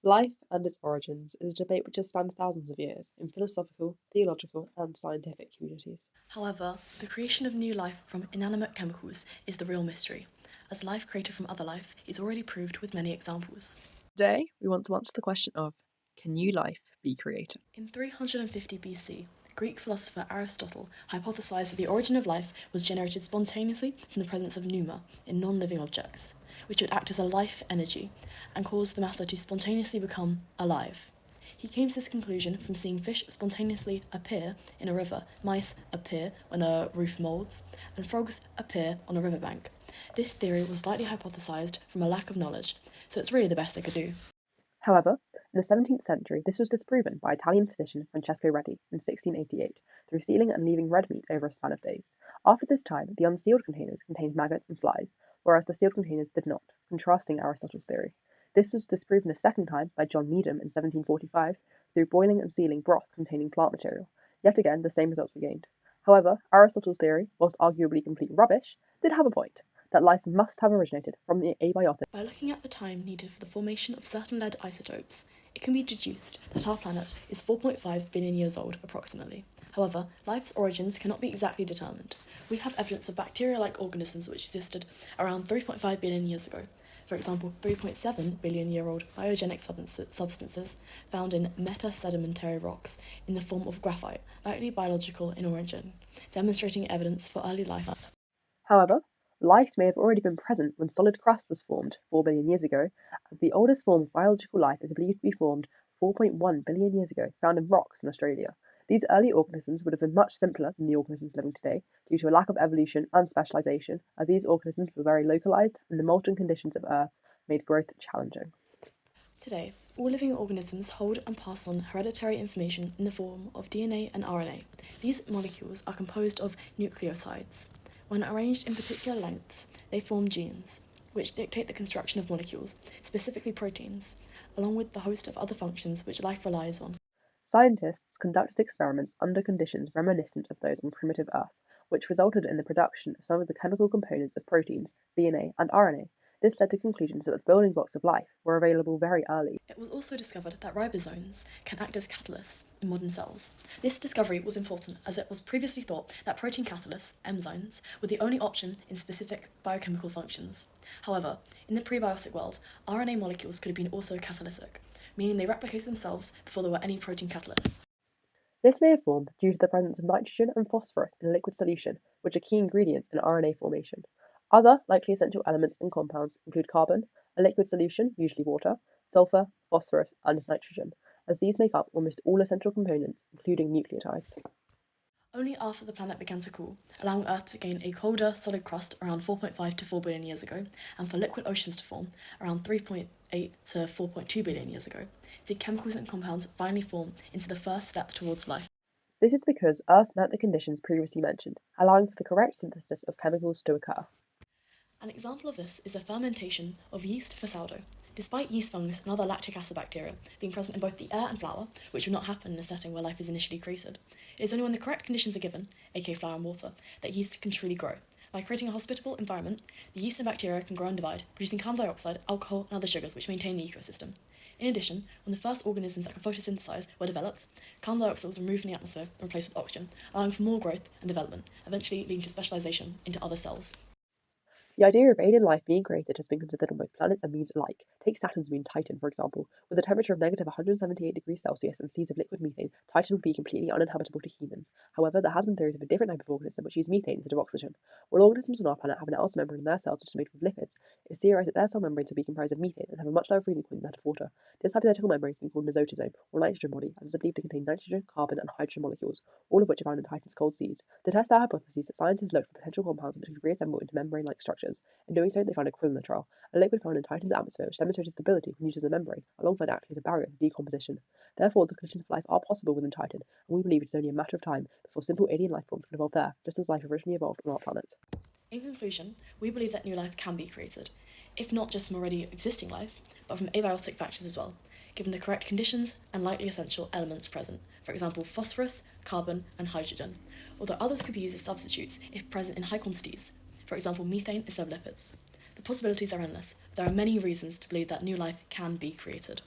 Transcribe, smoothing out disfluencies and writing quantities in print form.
Life and its origins is a debate which has spanned thousands of years in philosophical, theological, and scientific communities. However, the creation of new life from inanimate chemicals is the real mystery, as life created from other life is already proved with many examples. Today, we want to answer the question of, can new life be created? In 350 BC, Greek philosopher Aristotle hypothesized that the origin of life was generated spontaneously from the presence of pneuma in non-living objects, which would act as a life energy and cause the matter to spontaneously become alive. He came to this conclusion from seeing fish spontaneously appear in a river, mice appear when a roof moulds, and frogs appear on a riverbank. This theory was likely hypothesized from a lack of knowledge, so it's really the best they could do. However, in the 17th century, this was disproven by Italian physician Francesco Redi in 1688 through sealing and leaving red meat over a span of days. After this time, the unsealed containers contained maggots and flies, whereas the sealed containers did not, contrasting Aristotle's theory. This was disproven a second time by John Needham in 1745 through boiling and sealing broth containing plant material. Yet again, the same results were gained. However, Aristotle's theory, whilst arguably complete rubbish, did have a point, that life must have originated from the abiotic. By looking at the time needed for the formation of certain lead isotopes, it can be deduced that our planet is 4.5 billion years old, approximately. However, life's origins cannot be exactly determined. We have evidence of bacteria-like organisms which existed around 3.5 billion years ago. For example, 3.7 billion-year-old biogenic substances found in metasedimentary rocks in the form of graphite, likely biological in origin, demonstrating evidence for early life on Earth. However, life may have already been present when solid crust was formed 4 billion years ago, as the oldest form of biological life is believed to be formed 4.1 billion years ago, found in rocks in Australia. These early organisms would have been much simpler than the organisms living today due to a lack of evolution and specialization, as these organisms were very localized and the molten conditions of Earth made growth challenging. Today, all living organisms hold and pass on hereditary information in the form of DNA and RNA. These molecules are composed of nucleotides. When arranged in particular lengths, they form genes, which dictate the construction of molecules, specifically proteins, along with the host of other functions which life relies on. Scientists conducted experiments under conditions reminiscent of those on primitive Earth, which resulted in the production of some of the chemical components of proteins, DNA, and RNA. This led to conclusions that the building blocks of life were available very early. It was also discovered that ribosomes can act as catalysts in modern cells. This discovery was important as it was previously thought that protein catalysts, enzymes, were the only option in specific biochemical functions. However, in the prebiotic world, RNA molecules could have been also catalytic, meaning they replicated themselves before there were any protein catalysts. This may have formed due to the presence of nitrogen and phosphorus in a liquid solution, which are key ingredients in RNA formation. Other likely essential elements and compounds include carbon, a liquid solution, usually water, sulfur, phosphorus, and nitrogen, as these make up almost all essential components, including nucleotides. Only after the planet began to cool, allowing Earth to gain a colder, solid crust around 4.5 to 4 billion years ago, and for liquid oceans to form around 3.8 to 4.2 billion years ago, did chemicals and compounds finally form into the first step towards life. This is because Earth met the conditions previously mentioned, allowing for the correct synthesis of chemicals to occur. An example of this is the fermentation of yeast for sourdough. Despite yeast fungus and other lactic acid bacteria being present in both the air and flour, which would not happen in a setting where life is initially created, it is only when the correct conditions are given, aka flour and water, that yeast can truly grow. By creating a hospitable environment, the yeast and bacteria can grow and divide, producing carbon dioxide, alcohol, and other sugars which maintain the ecosystem. In addition, when the first organisms that can photosynthesize were developed, carbon dioxide was removed from the atmosphere and replaced with oxygen, allowing for more growth and development, eventually leading to specialization into other cells. The idea of alien life being created has been considered on both planets and moons alike. Take Saturn's moon Titan, for example. With a temperature of negative 178 degrees Celsius and seas of liquid methane, Titan would be completely uninhabitable to humans. However, there has been theories of a different type of organism which use methane instead of oxygen. While organisms on our planet have an outer membrane in their cells which is made of lipids, it's theorized that their cell membranes would be comprised of methane and have a much lower freezing point than that of water. This hypothetical membrane has been called an azotosome, or nitrogen body, as it is believed to contain nitrogen, carbon, and hydrogen molecules, all of which are found in Titan's cold seas. To test their hypotheses, scientists looked for potential compounds which could reassemble into membrane-like structures. In doing so, they found acrylonitrile, a liquid found in Titan's atmosphere which demonstrated stability when used as a membrane, alongside acting as a barrier to decomposition. Therefore, the conditions of life are possible within Titan, and we believe it is only a matter of time before simple alien life forms can evolve there, just as life originally evolved on our planet. In conclusion, we believe that new life can be created, if not just from already existing life, but from abiotic factors as well, given the correct conditions and likely essential elements present, for example phosphorus, carbon, and hydrogen, although others could be used as substitutes if present in high quantities, for example methane instead of lipids. The possibilities are endless. There are many reasons to believe that new life can be created.